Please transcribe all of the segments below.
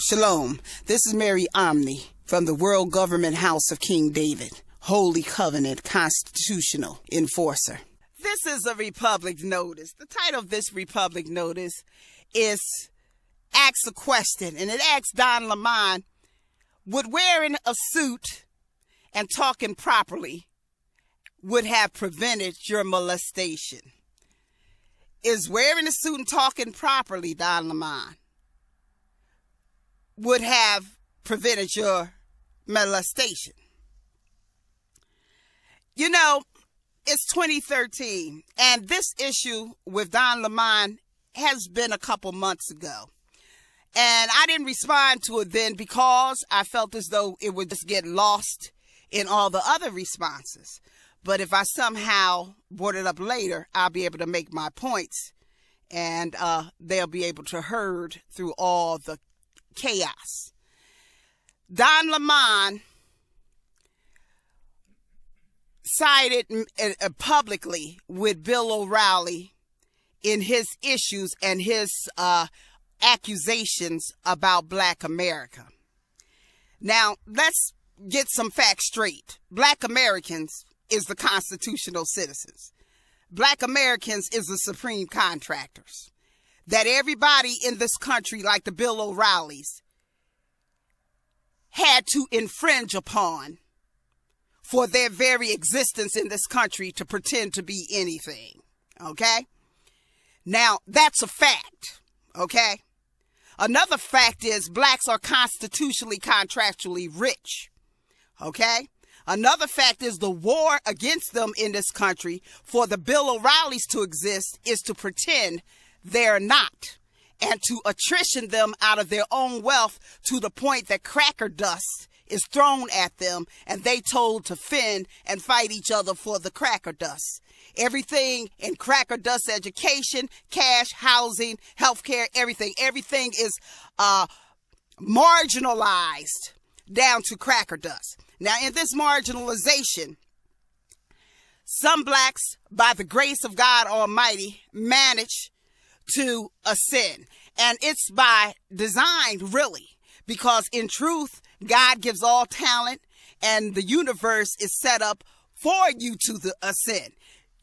Shalom. This is Mary Omni from the World Government House of King David, Holy Covenant Constitutional Enforcer. This is a Republic Notice. The title of this Republic Notice is Asks a Question, and it asks Don Lemon, would wearing a suit and talking properly would have prevented your molestation? Is wearing a suit and talking properly, Don Lemon, would have prevented your molestation? You know, it's 2013, and this issue with Don Lemon has been a couple months ago. And I didn't respond to it then because I felt as though it would just get lost in all the other responses. But if I somehow brought it up later, I'll be able to make my points, and they'll be able to herd through all the chaos. Don Lemon sided publicly with Bill OReily in his issues and his accusations about Black America. Now, let's get some facts straight. Black Americans is the constitutional citizens. Black Americans is the supreme contractors. That everybody in this country, like the Bill OReillys, had to infringe upon for their very existence in this country to pretend to be anything. Okay? Now, that's a fact. Okay? Another fact is blacks are constitutionally, contractually rich. Okay? Another fact is the war against them in this country for the Bill OReillys to exist is to pretend they're not, and to attrition them out of their own wealth to the point that cracker dust is thrown at them and they told to fend and fight each other for the cracker dust. Everything in cracker dust, education, cash, housing, healthcare, everything is marginalized down to cracker dust. Now, in this marginalization, some blacks, by the grace of God Almighty, manage to ascend. And it's by design, really, because in truth, God gives all talent and the universe is set up for you to ascend.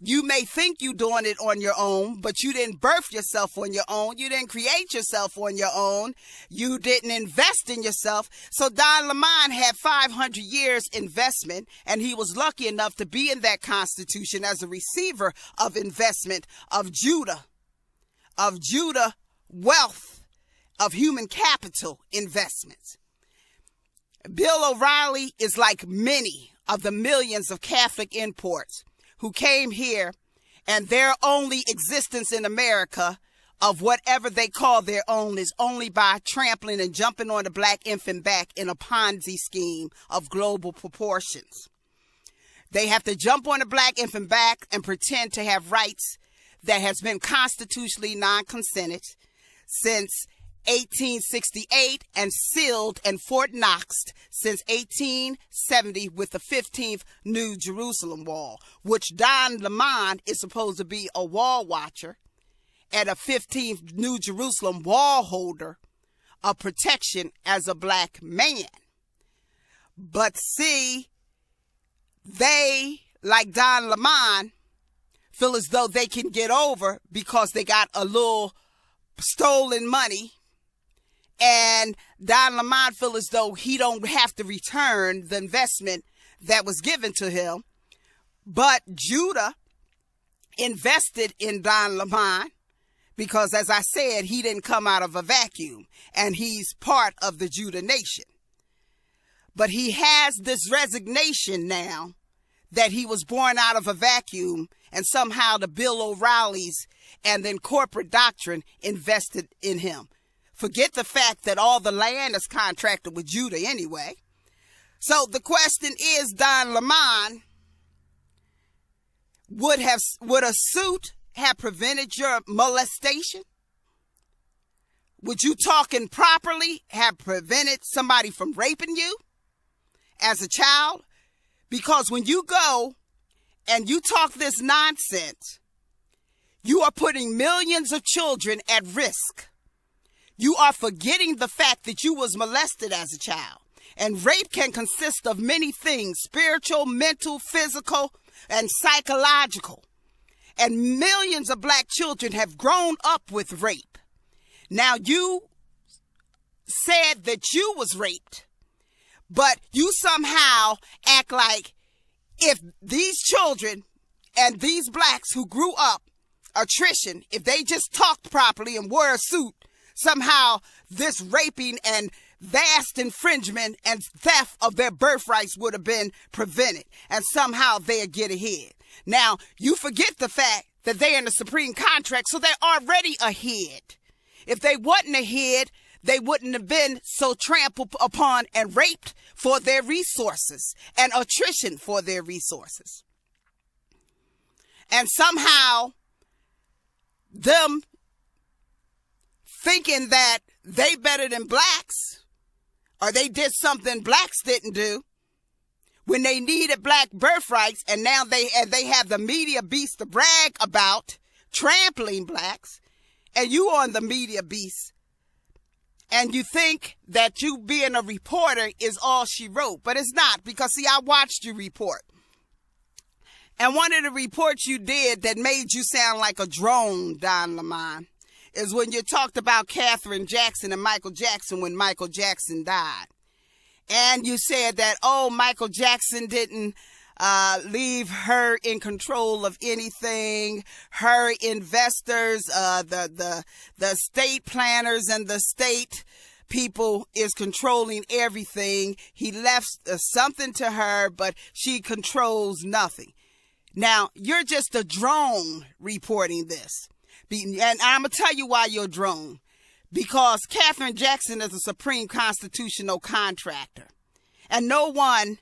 You may think you're doing it on your own, but you didn't birth yourself on your own. You didn't create yourself on your own. You didn't invest in yourself. So Don Lemon had 500 years investment, and he was lucky enough to be in that constitution as a receiver of investment of Judah wealth, of human capital investments. Bill OReily is like many of the millions of Catholic imports who came here, and their only existence in America of whatever they call their own is only by trampling and jumping on the black infant back in a Ponzi scheme of global proportions. They have to jump on the black infant back and pretend to have rights that has been constitutionally non-consented since 1868 and sealed in Fort Knox since 1870 with the 15th New Jerusalem Wall, which Don Lemon is supposed to be a wall watcher and a 15th New Jerusalem wall holder of protection as a black man. But see, they, like Don Lemon, feel as though they can get over because they got a little stolen money, and Don Lemon feel as though he don't have to return the investment that was given to him. But Judah invested in Don Lemon because, as I said, he didn't come out of a vacuum, and he's part of the Judah nation. But he has this resignation now that he was born out of a vacuum, and somehow the Bill OReillys and then corporate doctrine invested in him. Forget the fact that all the land is contracted with Judah anyway. So the question is, Don Lemon, would a suit have prevented your molestation? Would you talking properly have prevented somebody from raping you as a child? Because when you go and you talk this nonsense, you are putting millions of children at risk. You are forgetting the fact that you was molested as a child. And rape can consist of many things: spiritual, mental, physical, and psychological. And millions of black children have grown up with rape. Now, you said that you was raped, but you somehow act like if these children and these blacks who grew up attrition, if they just talked properly and wore a suit, somehow this raping and vast infringement and theft of their birthrights would have been prevented, and somehow they'll get ahead. Now, you forget the fact that they're in the Supreme Contract, so they're already ahead. If they wasn't ahead, they wouldn't have been so trampled upon and raped for their resources and attrition for their resources. And somehow, them thinking that they better than blacks, or they did something blacks didn't do when they needed black birthrights, and now they have the media beast to brag about trampling blacks, and you on the media beast, and you think that you being a reporter is all she wrote, but it's not, because see, I watched you report. And one of the reports you did that made you sound like a drone, Don Lamont, is when you talked about Katherine Jackson and Michael Jackson when Michael Jackson died. And you said that, oh, Michael Jackson didn't leave her in control of anything. Her investors, the state planners and the state people is controlling everything. He left something to her, but she controls nothing. Now, you're just a drone reporting this. And I'm going to tell you why you're a drone. Because Katherine Jackson is a supreme constitutional contractor. And no one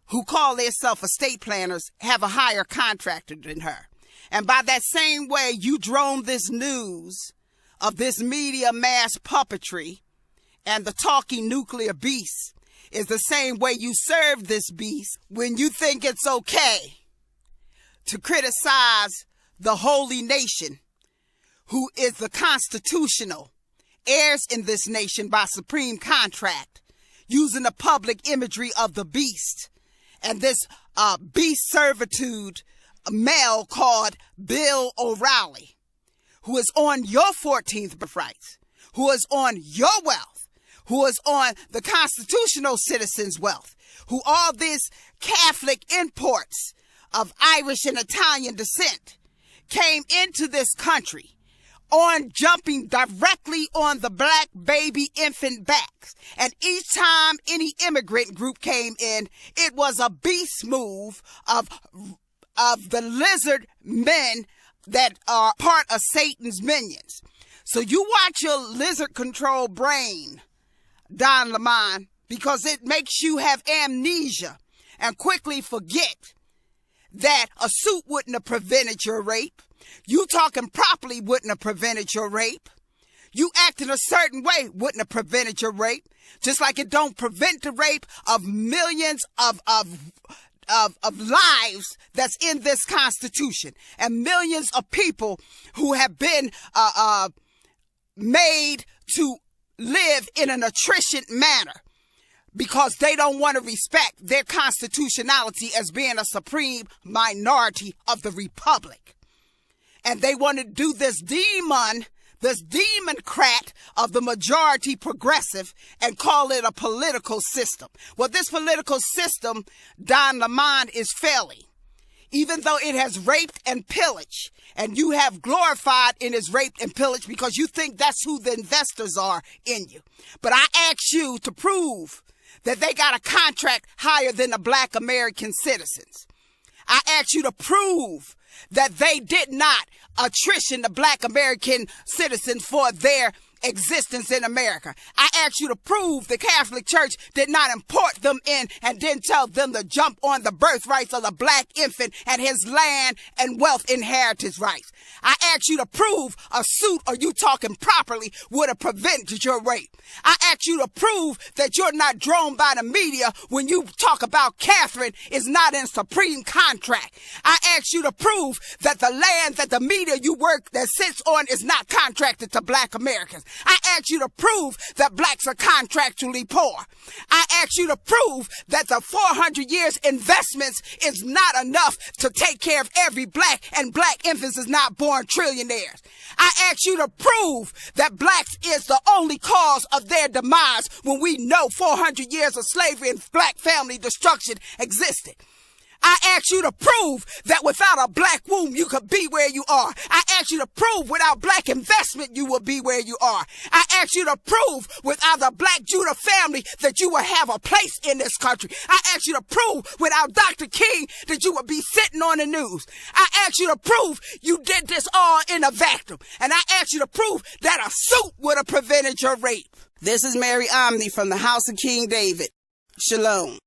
who call themselves estate planners have a higher contractor than her. And by that same way, you drone this news of this media mass puppetry and the talking nuclear beast is the same way you serve this beast when you think it's okay to criticize the holy nation, who is the constitutional heirs in this nation by supreme contract, using the public imagery of the beast and this beast servitude male called Bill OReily, who is on your 14th birthrights, who is on your wealth, who is on the constitutional citizens' wealth, who all these Catholic imports of Irish and Italian descent came into this country on jumping directly on the black baby infant backs. And each time any immigrant group came in, it was a beast move of the lizard men that are part of Satan's minions. So you watch your lizard control brain, Don Lamont, because it makes you have amnesia and quickly forget that a suit wouldn't have prevented your rape. You talking properly wouldn't have prevented your rape. You acting a certain way wouldn't have prevented your rape. Just like it don't prevent the rape of millions of lives that's in this Constitution, and millions of people who have been made to live in an attrition manner because they don't want to respect their constitutionality as being a supreme minority of the republic. And they want to do this democrat of the majority progressive and call it a political system. Well, this political system, Don Lamont, is failing. Even though it has raped and pillaged, and you have glorified in its rape and pillage because you think that's who the investors are in you. But I ask you to prove that they got a contract higher than the black American citizens. I ask you to prove that they did not attrition the black American citizens for their existence in America. I ask you to prove the Catholic Church did not import them in and didn't tell them to jump on the birthrights of the black infant and his land and wealth inheritance rights. I ask you to prove a suit, or you talking properly, would have prevented your rape. I ask you to prove that you're not drawn by the media when you talk about Catherine is not in supreme contract. I ask you to prove that the land that the media you work that sits on is not contracted to black Americans. I ask you to prove that blacks are contractually poor. I ask you to prove that the 400 years investments is not enough to take care of every black, and black infants is not born trillionaires. I ask you to prove that blacks is the only cause of their demise when we know 400 years of slavery and black family destruction existed. I ask you to prove that without a black womb, you could be where you are. I ask you to prove without black investment, you will be where you are. I ask you to prove without the black Judah family that you will have a place in this country. I ask you to prove without Dr. King that you will be sitting on the news. I ask you to prove you did this all in a vacuum. And I ask you to prove that a suit would have prevented your rape. This is Mary Omni from the House of King David. Shalom.